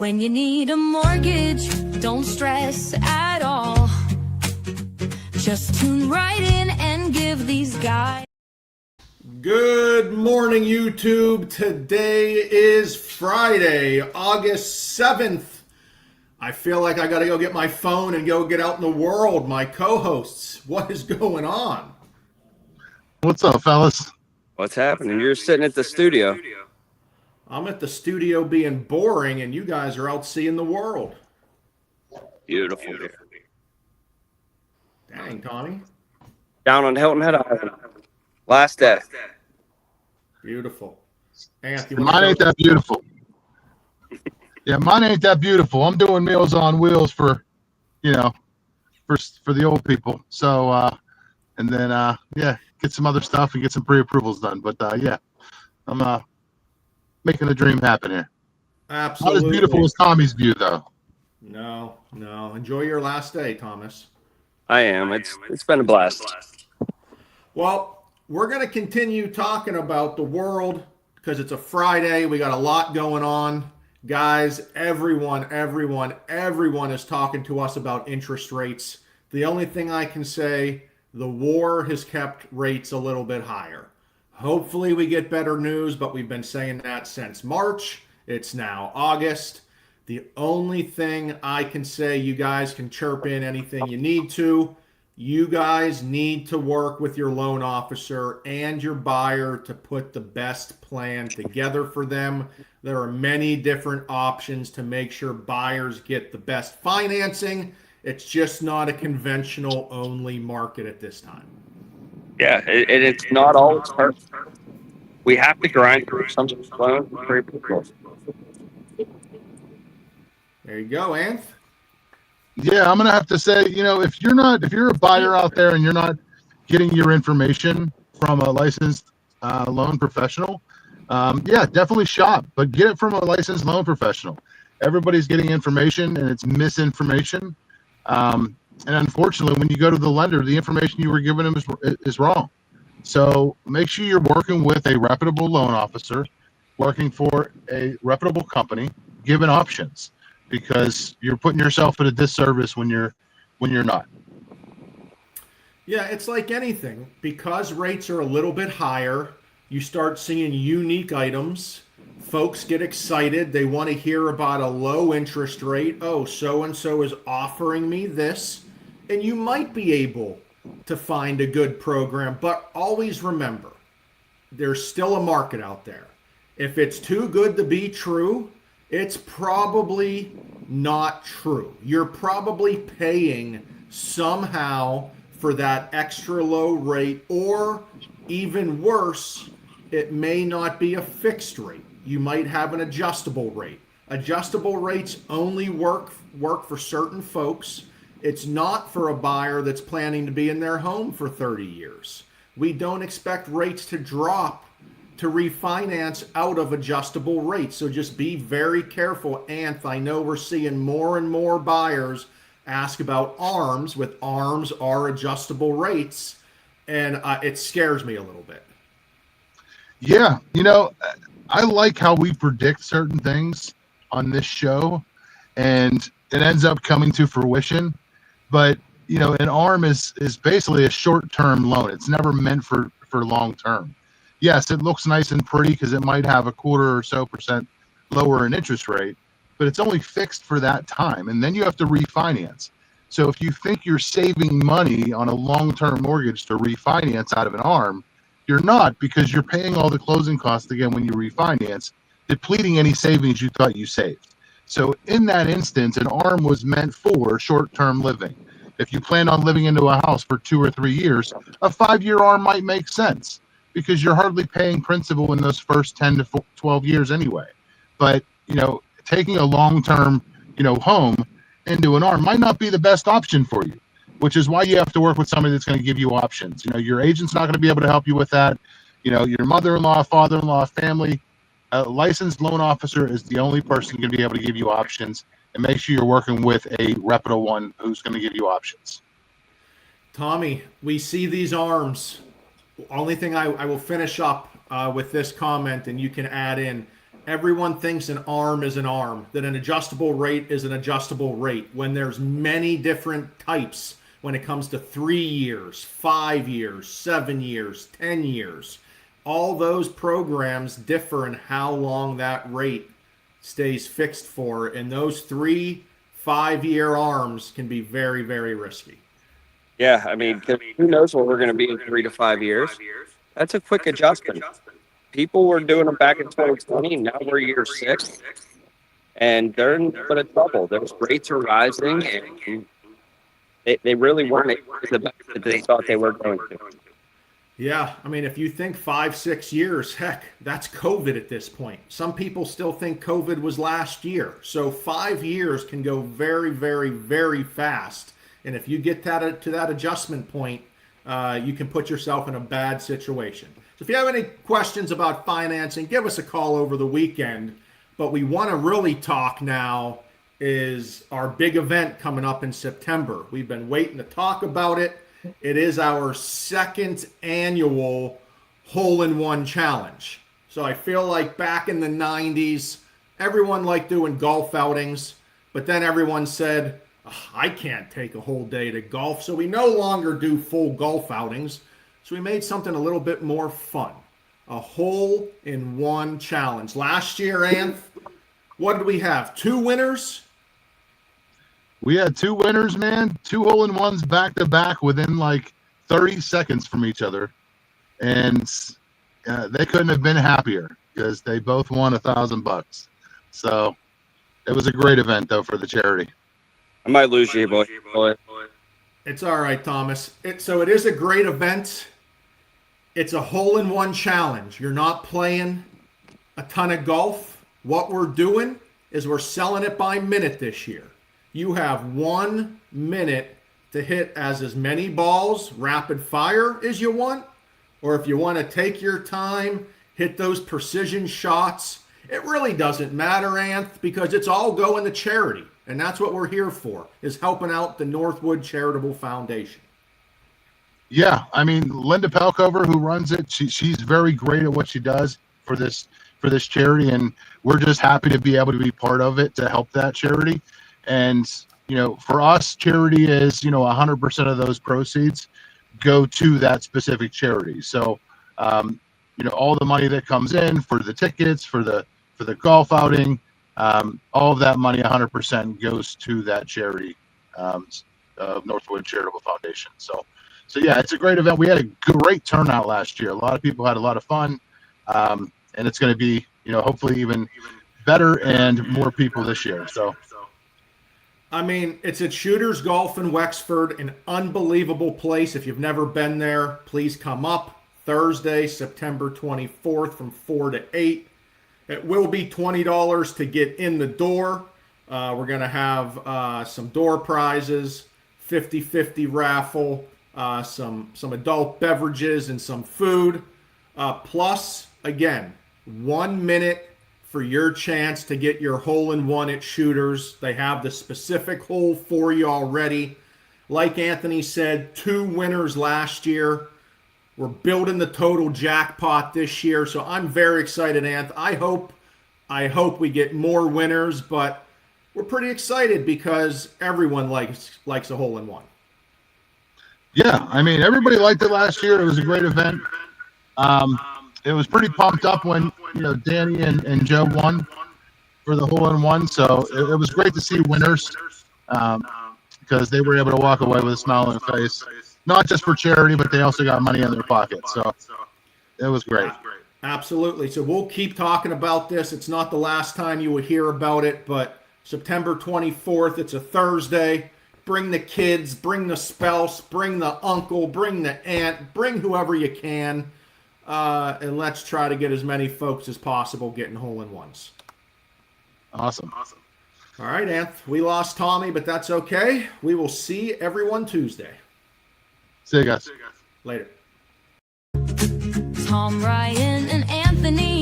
When you need a mortgage, don't stress at all. Just tune right in and give these guys. Good morning, YouTube. Today is Friday, August 7th. I feel like I got to go get my phone and go get out in the world. My co-hosts, what is going on? What's up, fellas? What's happening? You're sitting at the studio. I'm at the studio being boring, and you guys are out seeing the world. Beautiful. Dang, Tommy. Down on Hilton Head Island. Last day. Beautiful. Anthony, Mine ain't that beautiful. Yeah, mine ain't that beautiful. I'm doing Meals on Wheels for the old people. So, and then, get some other stuff and get some pre-approvals done. But, I'm making a dream happen here. Absolutely. Not as beautiful as Tommy's view, though. No. Enjoy your last day, Thomas. I am. It's been a blast. Well, we're going to continue talking about the world because it's a Friday. We got a lot going on. Guys, everyone is talking to us about interest rates. The only thing I can say, the war has kept rates a little bit higher. Hopefully we get better news, but we've been saying that since March. It's now August. The only thing I can say, you guys can chirp in anything you need to. You guys need to work with your loan officer and your buyer to put the best plan together for them. There are many different options to make sure buyers get the best financing. It's just not a conventional only market at this time. Yeah, it's not always perfect. We have to grind through some loans. There you go, Anth. Yeah, I'm gonna have to say, if you're a buyer out there and you're not getting your information from a licensed loan professional, definitely shop, but get it from a licensed loan professional. Everybody's getting information and it's misinformation. And unfortunately, when you go to the lender, the information you were giving them is wrong. So make sure you're working with a reputable loan officer, working for a reputable company, given options, because you're putting yourself at a disservice when you're not. Yeah, it's like anything. Because rates are a little bit higher, you start seeing unique items. Folks get excited. They want to hear about a low interest rate. Oh, so-and-so is offering me this. And you might be able to find a good program, but always remember, there's still a market out there. If it's too good to be true, it's probably not true. You're probably paying somehow for that extra low rate, or even worse, it may not be a fixed rate. You might have an adjustable rate. Adjustable rates only work for certain folks. It's not for a buyer that's planning to be in their home for 30 years. We don't expect rates to drop to refinance out of adjustable rates. So just be very careful. Anth, I know we're seeing more and more buyers ask about ARMs. With ARMs are adjustable rates, and it scares me a little bit. Yeah, I like how we predict certain things on this show, and it ends up coming to fruition. But an ARM is basically a short-term loan. It's never meant for long-term. Yes, it looks nice and pretty because it might have a 1/4% lower in interest rate, but it's only fixed for that time, and then you have to refinance. So if you think you're saving money on a long-term mortgage to refinance out of an ARM, you're not, because you're paying all the closing costs again when you refinance, depleting any savings you thought you saved. So in that instance, an ARM was meant for short-term living. If you plan on living into a house for 2 or 3 years, a 5-year ARM might make sense because you're hardly paying principal in those first 10 to 12 years anyway. But, taking a long-term, home into an ARM might not be the best option for you, which is why you have to work with somebody that's going to give you options. Your agent's not going to be able to help you with that. Your mother-in-law, father-in-law, family, a licensed loan officer is the only person going to be able to give you options, and make sure you're working with a reputable one who's going to give you options. Tommy, we see these ARMs. Only thing I will finish up with this comment, and you can add in. everyone thinks an arm is an arm, that an adjustable rate is an adjustable rate, when there's many different types when it comes to 3 years, 5 years, 7 years, 10 years. All those programs differ in how long that rate stays fixed for, and those 3 5-year arms can be very, very risky. Yeah, I mean, 'cause who knows what we're going to be in 3 to 5 years? That's a quick adjustment. People were doing them back in 2020. Now we're year 6, and they're in a bit of trouble. Those rates are rising, and they really weren't the benefit they thought they were going to. Yeah, I mean, if you think 5, 6 years, heck, that's COVID at this point. Some people still think COVID was last year. So 5 years can go very, very, very fast. And if you get that to that adjustment point, you can put yourself in a bad situation. So if you have any questions about financing, give us a call over the weekend. But we want to really talk now is our big event coming up in September. We've been waiting to talk about it. It is our 2nd annual hole-in-one challenge. So I feel like back in the 90s, everyone liked doing golf outings, but then everyone said, I can't take a whole day to golf, so we no longer do full golf outings. So we made something a little bit more fun, a hole-in-one challenge. Last year, Anth, what did we have? 2 winners? We had 2 winners, man. 2 hole-in-ones back-to-back within like 30 seconds from each other. And they couldn't have been happier because they both won $1,000. So it was a great event, though, for the charity. I might lose you, boy. It's all right, Thomas. So it is a great event. It's a hole-in-one challenge. You're not playing a ton of golf. What we're doing is we're selling it by minute this year. You have 1 minute to hit as many balls rapid fire as you want, or if you want to take your time, hit those precision shots. It really doesn't matter, Anth, because it's all going to charity. And that's what we're here for, is helping out the Northwood Charitable Foundation. Yeah, I mean, Linda Pelkover, who runs it, she's very great at what she does for this charity, and we're just happy to be able to be part of it to help that charity. And, for us, charity is, 100% of those proceeds go to that specific charity. So, all the money that comes in for the tickets, for the golf outing, all of that money, 100% goes to that charity of Northwood Charitable Foundation. So yeah, it's a great event. We had a great turnout last year. A lot of people had a lot of fun, and it's going to be, hopefully even better and more people this year. So. I mean, it's at Shooters Golf in Wexford, an unbelievable place. If you've never been there, please come up. Thursday, September 24th from 4 to 8. It will be $20 to get in the door. We're going to have some door prizes, 50-50 raffle, some adult beverages and some food. Plus, again, 1 minute for your chance to get your hole-in-one at Shooters. They have the specific hole for you already. Like Anthony said, 2 winners last year. We're building the total jackpot this year, so I'm very excited, Anth. I hope we get more winners, but we're pretty excited because everyone likes a hole-in-one. Yeah, I mean, everybody liked it last year. It was a great event. It was pretty pumped up when Danny and Joe won for the hole-in-one, so it was great to see winners because they were able to walk away with a smile on their face, not just for charity, but they also got money in their pocket. So it was great. Absolutely. So we'll keep talking about this. It's not the last time you will hear about it, but September 24th, it's a Thursday. Bring the kids, bring the spouse, bring the uncle, bring the aunt, bring whoever you can. And let's try to get as many folks as possible getting hole-in-ones. Awesome. All right, Anth. We lost Tommy, but that's okay. We will see everyone Tuesday. See you guys. Later. Tom, Ryan, and Anthony